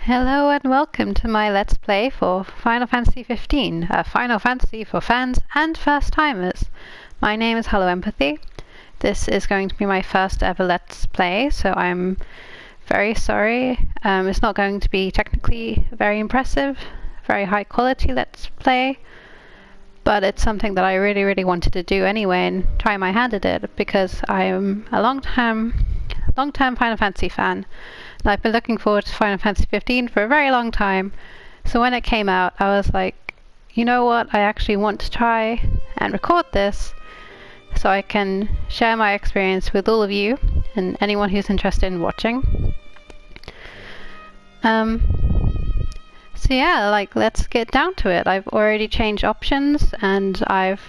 Hello and welcome to my Let's Play for Final Fantasy XV, a Final Fantasy for fans and first-timers. My name is Hello Empathy. This is going to be my first ever Let's Play, so I'm very sorry. It's not going to be technically very impressive, very high quality Let's Play, but it's something that I really wanted to do anyway and try my hand at it because I am a long-term Final Fantasy fan. And I've been looking forward to Final Fantasy XV for a very long time. So when it came out, I was like, you know what, I actually want to try and record this so I can share my experience with all of you and anyone who's interested in watching. So yeah, let's get down to it. I've already changed options and I've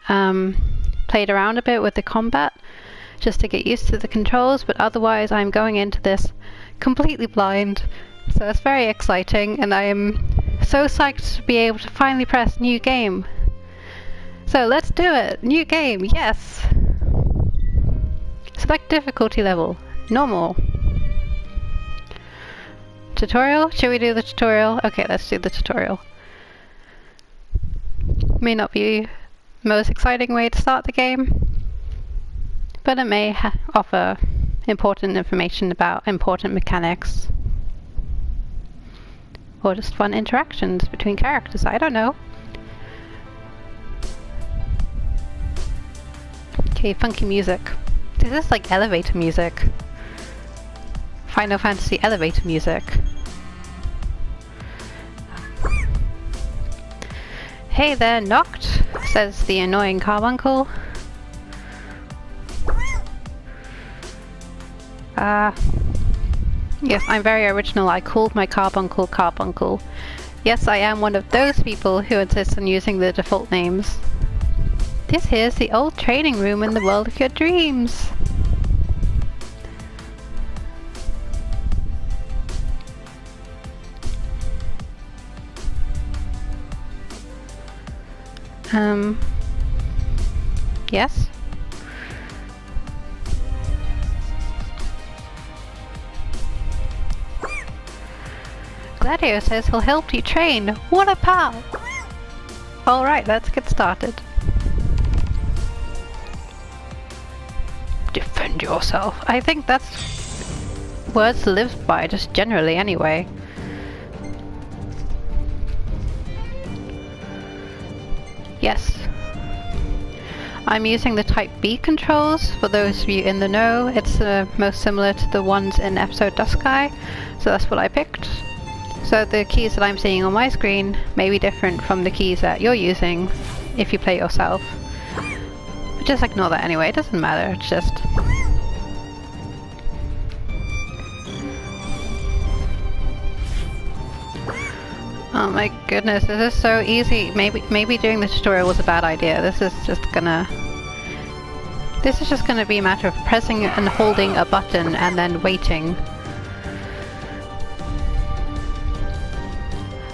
played around a bit with the combat just to get used to the controls, but otherwise I'm going into this completely blind, so it's very exciting and I am so psyched to be able to finally press new game. So let's do it! New game, yes! Select difficulty level, normal. Tutorial? Should we do the tutorial? Okay, let's do the tutorial. May not be the most exciting way to start the game, but it may offer important information about important mechanics. Or just fun interactions between characters, I don't know. Okay, funky music. This is like elevator music. Final Fantasy elevator music. Hey there, Noct, says the annoying carbuncle. Yes, I'm very original. I called my carbuncle Carbuncle. Yes, I am one of those people who insist on using the default names. This here's the old training room in the world of your dreams. Yes? Gladio says he'll help you train. What a pal! Alright, let's get started. Defend yourself. I think that's words to live by, just generally anyway. Yes. I'm using the Type B controls, for those of you in the know. It's most similar to the ones in episode Duskai, so that's what I picked. So the keys that I'm seeing on my screen may be different from the keys that you're using if you play yourself. But just ignore that anyway, it doesn't matter, it's just... Oh my goodness, this is so easy. Maybe doing the tutorial was a bad idea. This is just gonna be a matter of pressing and holding a button and then waiting.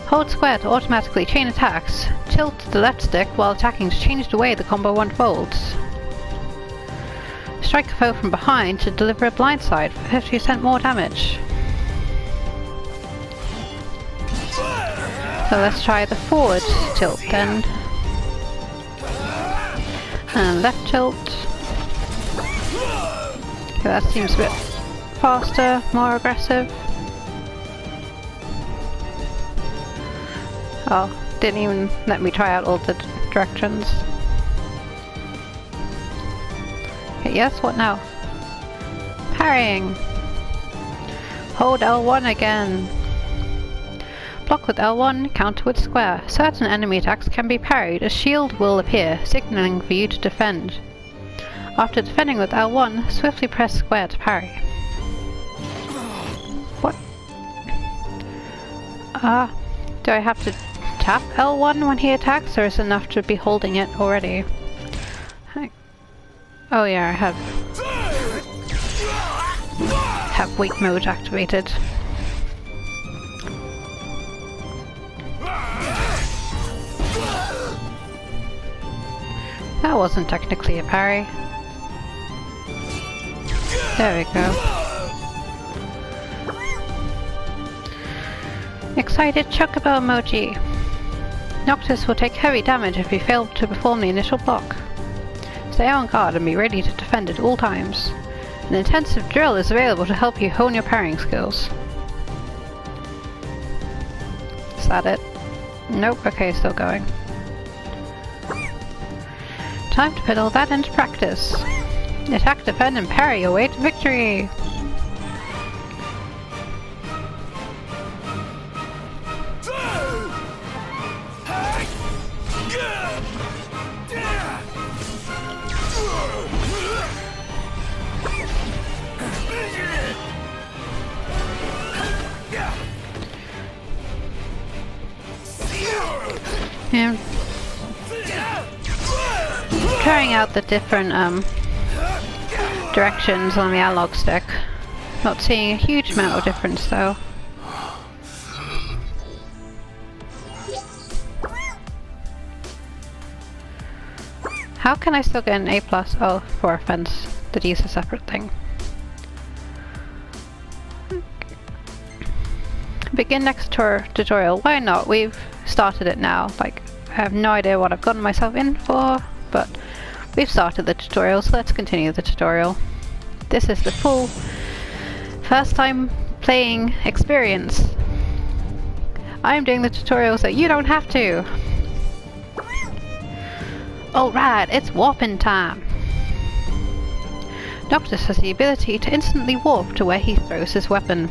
Hold square to automatically chain attacks. Tilt the left stick while attacking to change the way the combo unfolds. Strike a foe from behind to deliver a blindside for 50% more damage. So let's try the forward tilt then. And left tilt. Okay, that seems a bit faster, more aggressive. Oh, didn't even let me try out all the directions. Okay, yes, what now? Parrying! Hold L1 again! Block with L1, counter with square. Certain enemy attacks can be parried. A shield will appear, signaling for you to defend. After defending with L1, swiftly press square to parry. What? Do I have to tap L1 when he attacks, or is it enough to be holding it already? Oh yeah, I have wait mode activated. That wasn't technically a parry. There we go. Excited chocobo emoji. Noctis will take heavy damage if you fail to perform the initial block. Stay on guard and be ready to defend at all times. An intensive drill is available to help you hone your parrying skills. Is that it? Nope, okay, still going. Time to put all that into practice. Attack, defend, and parry your way to victory! Yeah. Trying out the different directions on the analog stick. Not seeing a huge amount of difference though. How can I still get an A+? Oh, for offense. The D is a separate thing. Begin next tutorial. Why not? We've started it now. Like, I have no idea what I've gotten myself in for, but we've started the tutorial, so let's continue the tutorial. This is the full first time playing experience. I'm doing the tutorial so you don't have to. Alright, it's warping time. Noctis has the ability to instantly warp to where he throws his weapon.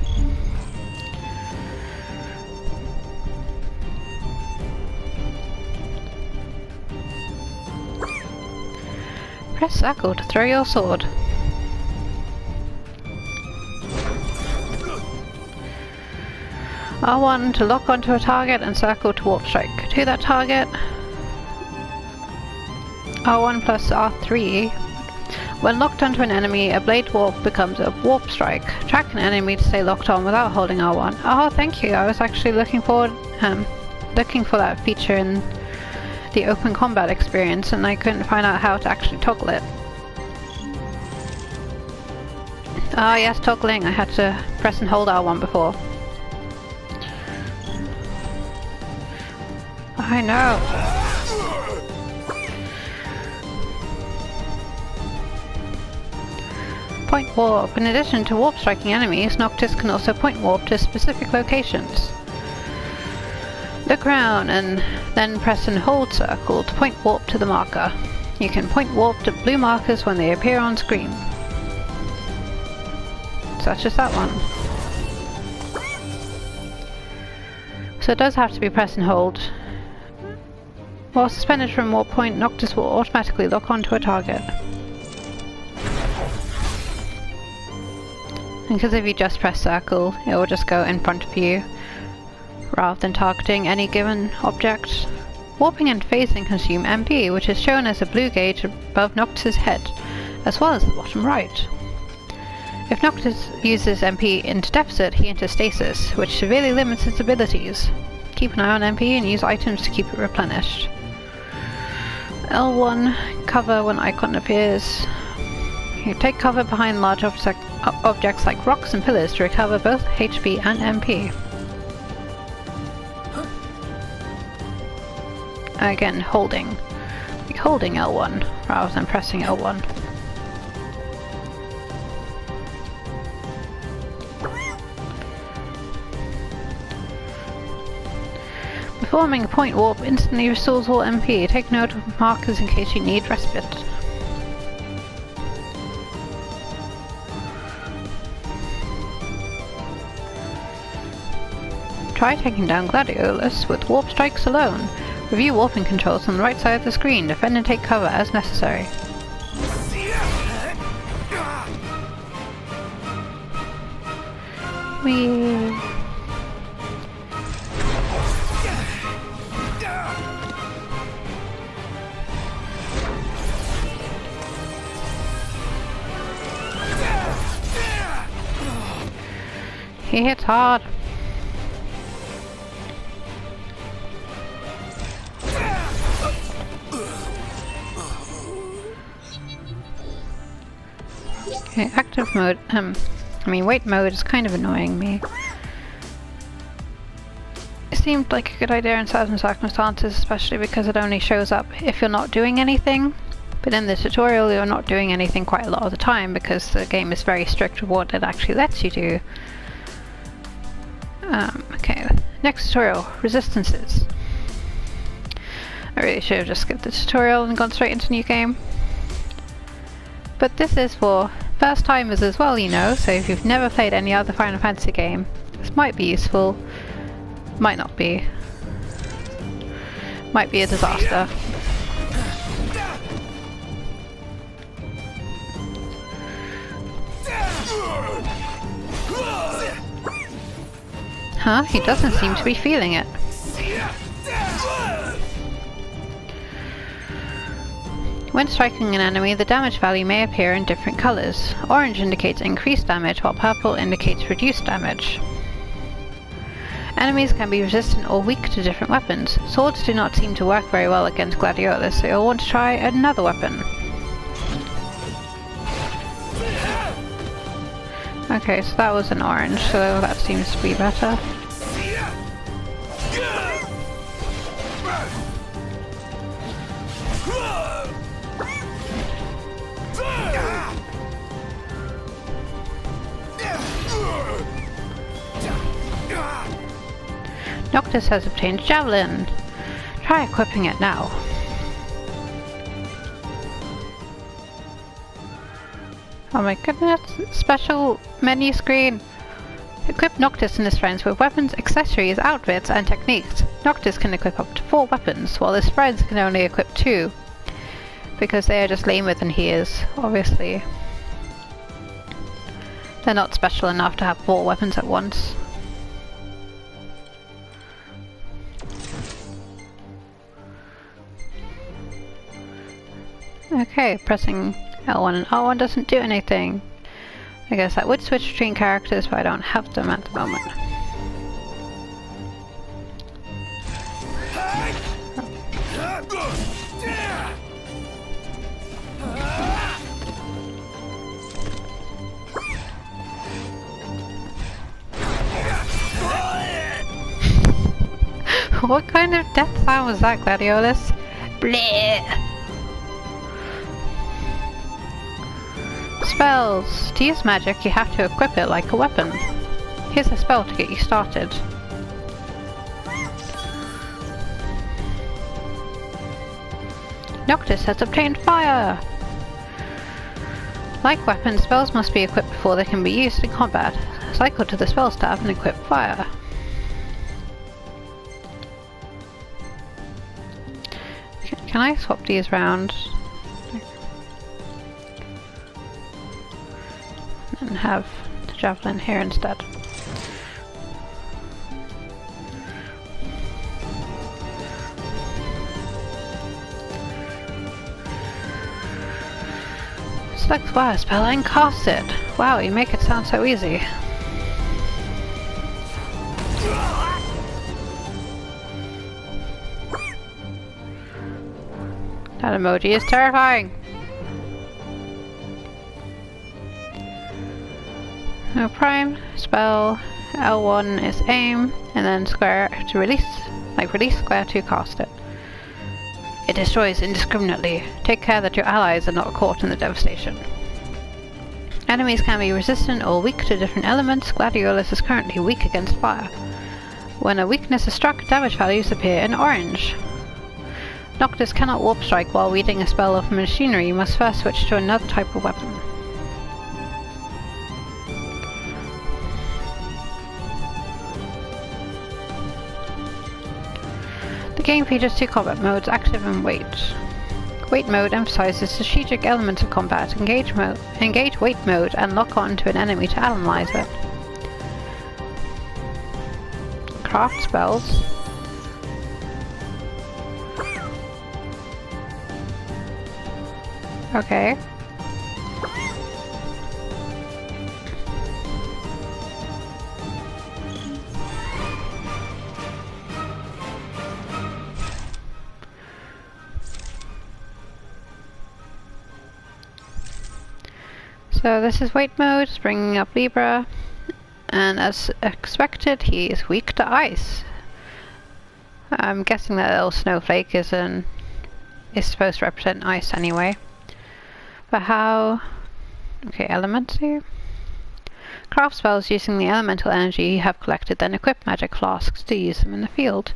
Press circle to throw your sword. R1 to lock onto a target and circle to warp strike to that target. R1 plus R3. When locked onto an enemy, a blade warp becomes a warp strike. Track an enemy to stay locked on without holding R1. Oh, thank you. I was actually looking for that feature in the open combat experience, and I couldn't find out how to actually toggle it. Oh yes, toggling. I had to press and hold R1 before. I know. Point warp. In addition to warp striking enemies, Noctis can also point warp to specific locations. Look around and then press and hold circle to point warp to the marker. You can point warp to blue markers when they appear on screen. Such as that one. So it does have to be press and hold. While suspended from warp point, Noctis will automatically lock onto a target. Because if you just press circle, it will just go in front of you, rather than targeting any given object. Warping and phasing consume MP, which is shown as a blue gauge above Noctis' head, as well as the bottom right. If Noctis uses MP into deficit, he enters stasis, which severely limits its abilities. Keep an eye on MP and use items to keep it replenished. L1, cover when icon appears. You take cover behind large objects like rocks and pillars to recover both HP and MP. Again, holding L1 rather than pressing L1. Performing a point warp instantly restores all MP. Take note of markers in case you need respite. Try taking down Gladiolus with warp strikes alone. Review warping controls on the right side of the screen. Defend and take cover as necessary. Whee! He hits hard. Okay, active mode, wait mode is kind of annoying me. seemed like a good idea in certain circumstances, especially because it only shows up if you're not doing anything. But in the tutorial you're not doing anything quite a lot of the time because the game is very strict with what it actually lets you do. Okay, next tutorial, resistances. I really should have just skipped the tutorial and gone straight into new game. But this is for first timers as well, you know, so if you've never played any other Final Fantasy game, this might be useful, might not be. Might be a disaster. Huh? He doesn't seem to be feeling it. When striking an enemy, the damage value may appear in different colors. Orange indicates increased damage, while purple indicates reduced damage. Enemies can be resistant or weak to different weapons. Swords do not seem to work very well against Gladiolus, so you'll want to try another weapon. Okay, so that was an orange, so that seems to be better. Noctis has obtained Javelin. Try equipping it now. Oh my goodness, special menu screen. Equip Noctis and his friends with weapons, accessories, outfits, and techniques. Noctis can equip up to 4 weapons, while his friends can only equip 2. Because they are just lamer than he is, obviously. They're not special enough to have 4 weapons at once. Okay, pressing L1 and R1 doesn't do anything. I guess I would switch between characters, but I don't have them at the moment. What kind of death sound was that, Gladiolus? Bleh! Spells! To use magic, you have to equip it like a weapon. Here's a spell to get you started. Noctis has obtained fire! Like weapons, spells must be equipped before they can be used in combat. Cycle to the spells tab and equip fire. Can I swap these round? And have the Javelin here instead. Select fire spell and cast it! Wow, you make it sound so easy. That emoji is terrifying! No prime, spell, L1 is aim, and then square to release, like release, square to cast it. It destroys indiscriminately. Take care that your allies are not caught in the devastation. Enemies can be resistant or weak to different elements. Gladiolus is currently weak against fire. When a weakness is struck, damage values appear in orange. Noctis cannot warp strike while wielding a spell of machinery. You must first switch to another type of weapon. The game features 2 combat modes, active and wait. Wait mode emphasizes strategic elements of combat. Engage wait mode and lock on to an enemy to analyze it. Craft spells. Okay. So this is wait mode, it's bringing up Libra, and as expected he is weak to ice. I'm guessing that little snowflake is supposed to represent ice anyway. But how... Okay, elementary. Craft spells using the elemental energy you have collected, then equip magic flasks to use them in the field.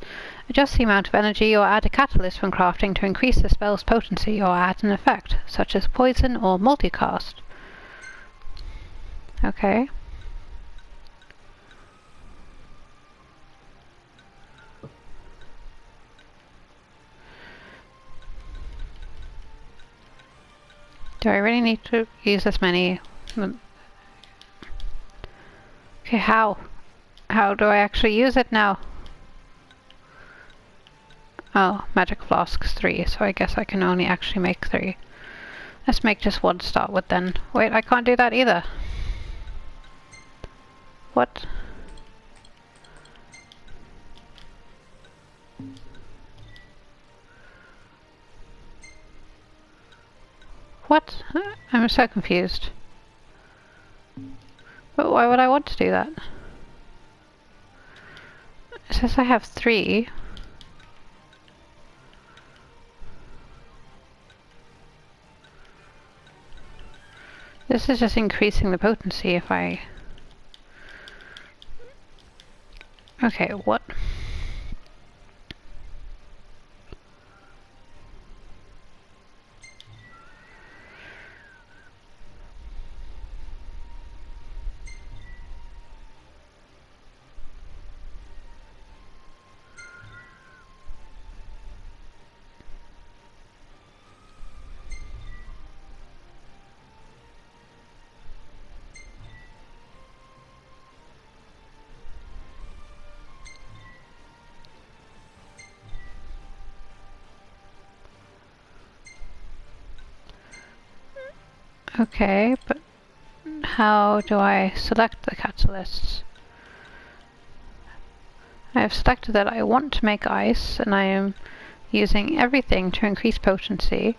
Adjust the amount of energy or add a catalyst when crafting to increase the spell's potency or add an effect, such as poison or multicast. Okay. Do I really need to use this many? Okay, how? How do I actually use it now? Oh, magic flasks 3, so I guess I can only actually make 3. Let's make just one to start with then. Wait, I can't do that either. What? What? I'm so confused. But why would I want to do that? It says I have 3. This is just increasing the potency if I... Okay, what? Okay, but how do I select the catalysts? I have selected that I want to make ice, and I am using everything to increase potency.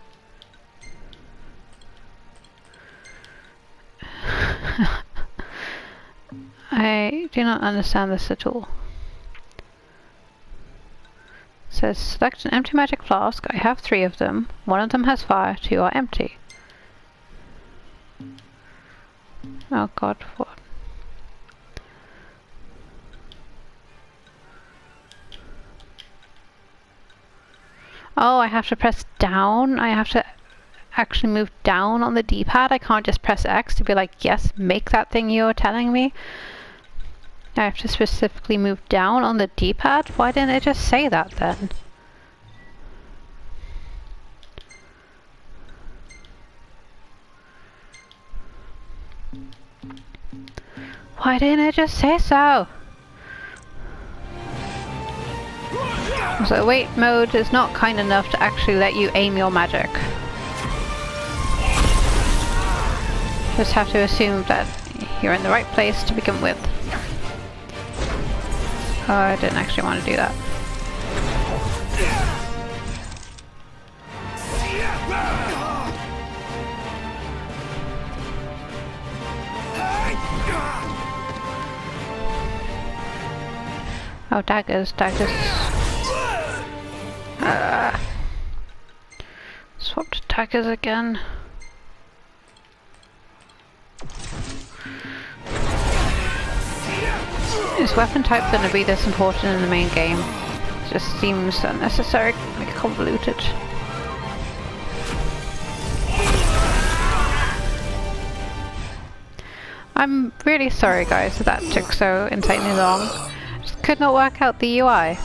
I do not understand this at all. It says select an empty magic flask. I have 3 of them. 1 of them has fire, 2 are empty. Oh god, what? Oh, I have to press down? I have to actually move down on the D-pad? I can't just press X to be like, yes, make that thing you're telling me? I have to specifically move down on the D-pad? Why didn't it just say that then? Why didn't it just say so? So wait mode is not kind enough to actually let you aim your magic. Just have to assume that you're in the right place to begin with. Oh, I didn't actually want to do that. Oh, daggers, daggers. Swapped daggers again. Is weapon type going to be this important in the main game? It just seems unnecessary, like convoluted. I'm really sorry guys that took so insanely long. Just could not work out the UI.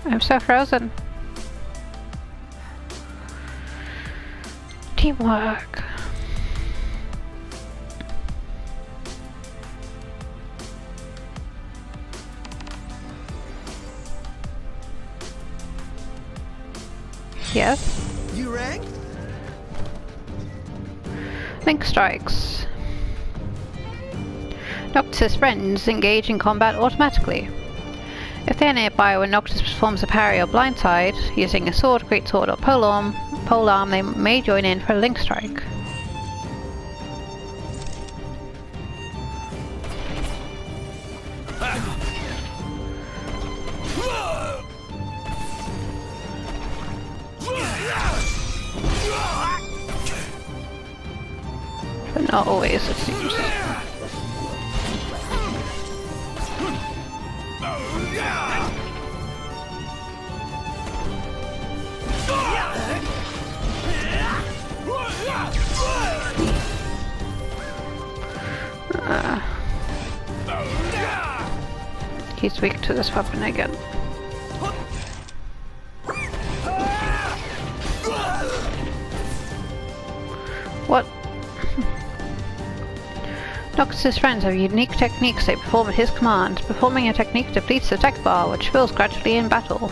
I'm so frozen. Teamwork. Yes? You rang? Link strikes. Noctis' friends engage in combat automatically. If they are nearby when Noctis performs a parry or blindside, using a sword, greatsword or polearm, they may join in for a link strike. But not always, it seems. He's weak to this weapon again. What? Noctis' friends have unique techniques they perform at his command. Performing a technique depletes the tech bar, which fills gradually in battle.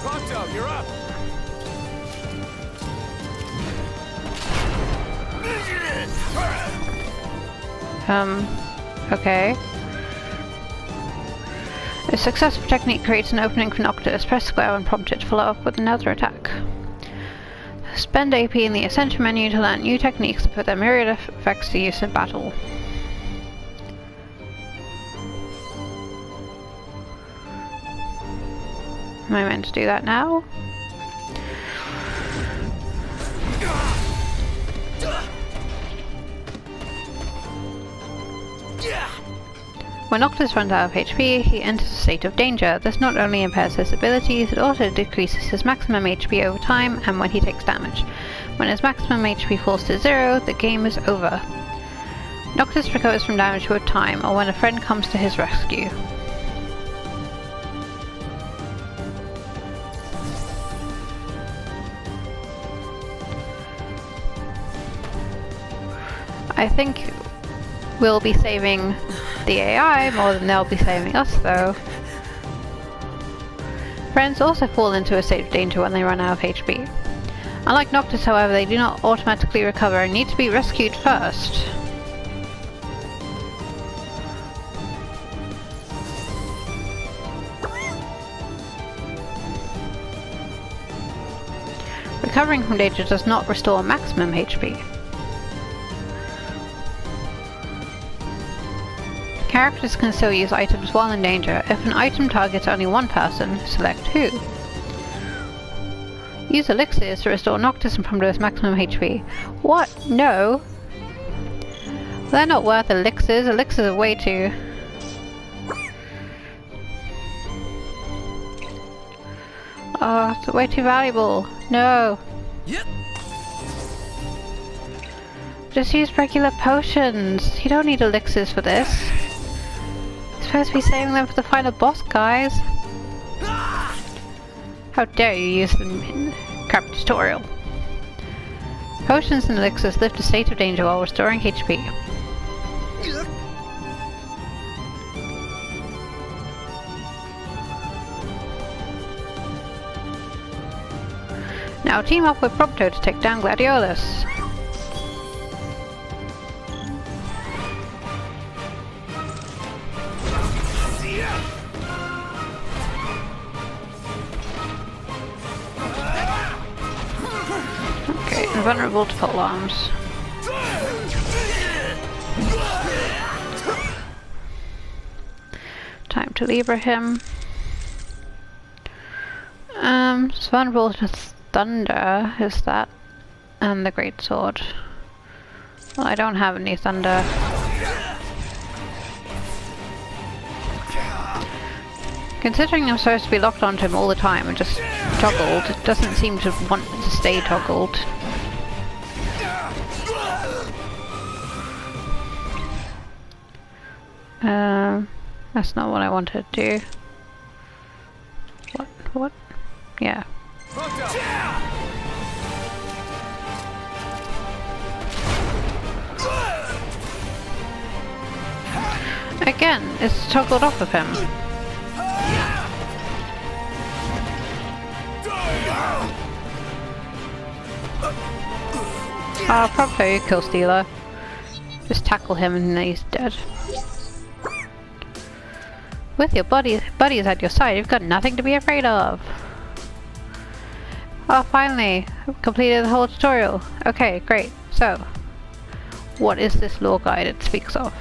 Pronto, you're up. Okay. A successful technique creates an opening for Noctis. Press square when prompted to follow up with another attack. Spend AP in the Ascension menu to learn new techniques and put their myriad effects to use in battle. Am I meant to do that now? When Noctis runs out of HP, he enters a state of danger. This not only impairs his abilities, it also decreases his maximum HP over time and when he takes damage. When his maximum HP falls to 0, the game is over. Noctis recovers from damage with time, or when a friend comes to his rescue. I think we'll be saving the AI more than they'll be saving us, though. Friends also fall into a state of danger when they run out of HP. Unlike Noctis, however, they do not automatically recover and need to be rescued first. Recovering from danger does not restore maximum HP. Characters can still use items while in danger. If an item targets only one person, select who. Use elixirs to restore Noctis and Prompto's maximum HP. What? No! They're not worth elixirs. Elixirs are way too... Oh, it's way too valuable. No! Yep. Just use regular potions. You don't need elixirs for this. You're supposed to be saving them for the final boss, guys. How dare you use them in crap tutorial. Potions and elixirs lift a state of danger while restoring HP. Now team up with Prompto to take down Gladiolus. Okay, invulnerable to pole arms. Time to Libra him. It's vulnerable to thunder, is that? And the great sword. Well, I don't have any thunder. Considering I'm supposed to be locked onto him all the time and just toggled, it doesn't seem to want to stay toggled. That's not what I wanted to do. What? Yeah. Again, it's toggled off of him. Oh, Prompto, you kill Stealer. Just tackle him and then he's dead. With your buddies at your side, you've got nothing to be afraid of. Oh, finally! I've completed the whole tutorial. Okay, great. So, what is this lore guide it speaks of?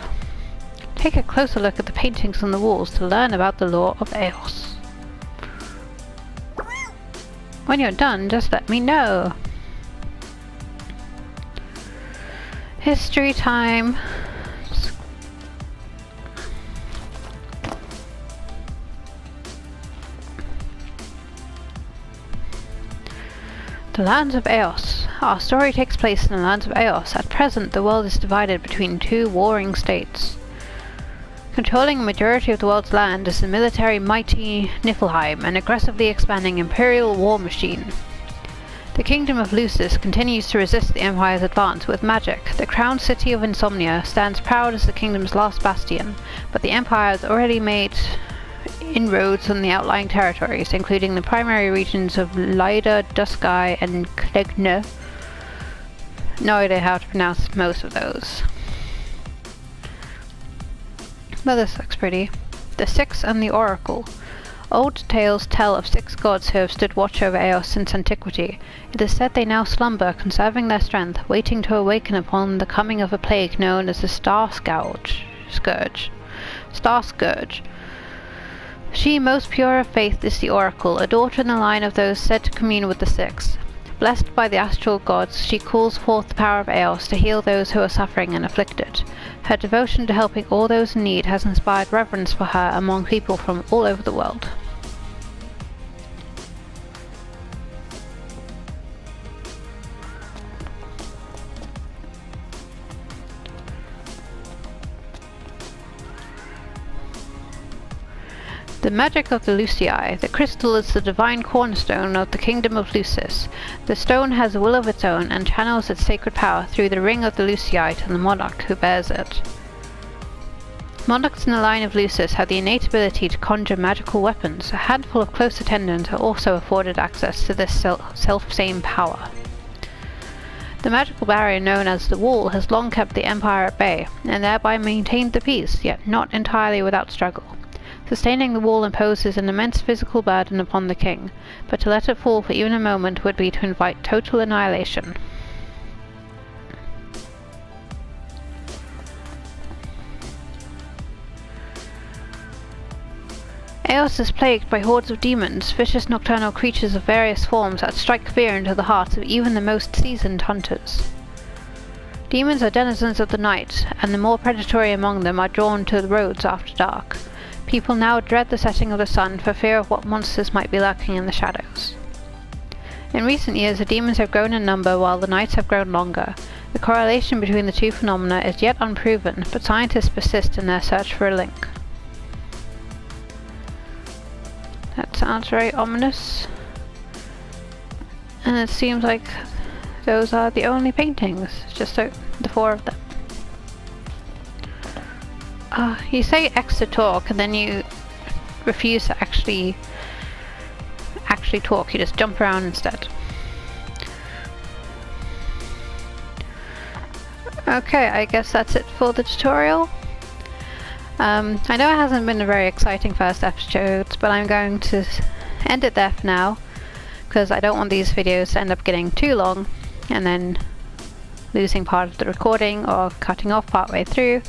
Take a closer look at the paintings on the walls to learn about the lore of Eos. When you're done, just let me know. History time. The lands of Eos. Our story takes place in the lands of Eos. At present, the world is divided between two warring states. Controlling a majority of the world's land is the military mighty Niflheim, an aggressively expanding imperial war machine. The kingdom of Lucis continues to resist the Empire's advance with magic. The crowned city of Insomnia stands proud as the kingdom's last bastion, but the Empire has already made inroads on the outlying territories, including the primary regions of Lyda, Duskai, and Klegne. No idea how to pronounce most of those. But this looks pretty. The Six and the Oracle. Old tales tell of 6 gods who have stood watch over Eos since antiquity. It is said they now slumber, conserving their strength, waiting to awaken upon the coming of a plague known as the Star Scourge. She, most pure of faith, is the Oracle, a daughter in the line of those said to commune with the Six. Blessed by the astral gods, she calls forth the power of Eos to heal those who are suffering and afflicted. Her devotion to helping all those in need has inspired reverence for her among people from all over the world. The magic of the Lucii. The crystal is the divine cornerstone of the kingdom of Lucis. The stone has a will of its own and channels its sacred power through the ring of the Lucii to the monarch who bears it. Monarchs in the line of Lucis have the innate ability to conjure magical weapons. A handful of close attendants are also afforded access to this self-same power. The magical barrier known as the Wall has long kept the Empire at bay, and thereby maintained the peace, yet not entirely without struggle. Sustaining the wall imposes an immense physical burden upon the king, but to let it fall for even a moment would be to invite total annihilation. Eos is plagued by hordes of demons, vicious nocturnal creatures of various forms that strike fear into the hearts of even the most seasoned hunters. Demons are denizens of the night, and the more predatory among them are drawn to the roads after dark. People now dread the setting of the sun for fear of what monsters might be lurking in the shadows. In recent years, the demons have grown in number while the nights have grown longer. The correlation between the two phenomena is yet unproven, but scientists persist in their search for a link. That sounds very ominous. And it seems like those are the only paintings, just the 4 of them. You say X to talk, and then you refuse to actually talk. You just jump around instead. Okay, I guess that's it for the tutorial. I know it hasn't been a very exciting first episode, but I'm going to end it there for now, because I don't want these videos to end up getting too long, and then losing part of the recording or cutting off partway through.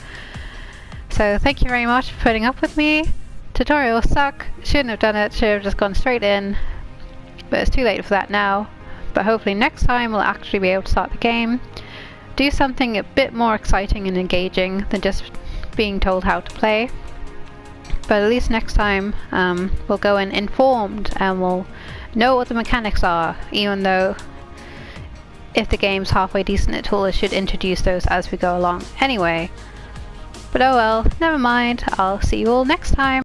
So thank you very much for putting up with me. Tutorials suck, shouldn't have done it, should have just gone straight in, but it's too late for that now. But hopefully next time we'll actually be able to start the game, do something a bit more exciting and engaging than just being told how to play. But at least next time we'll go in informed and we'll know what the mechanics are, even though if the game's halfway decent at all, it should introduce those as we go along anyway. But oh well, never mind, I'll see you all next time.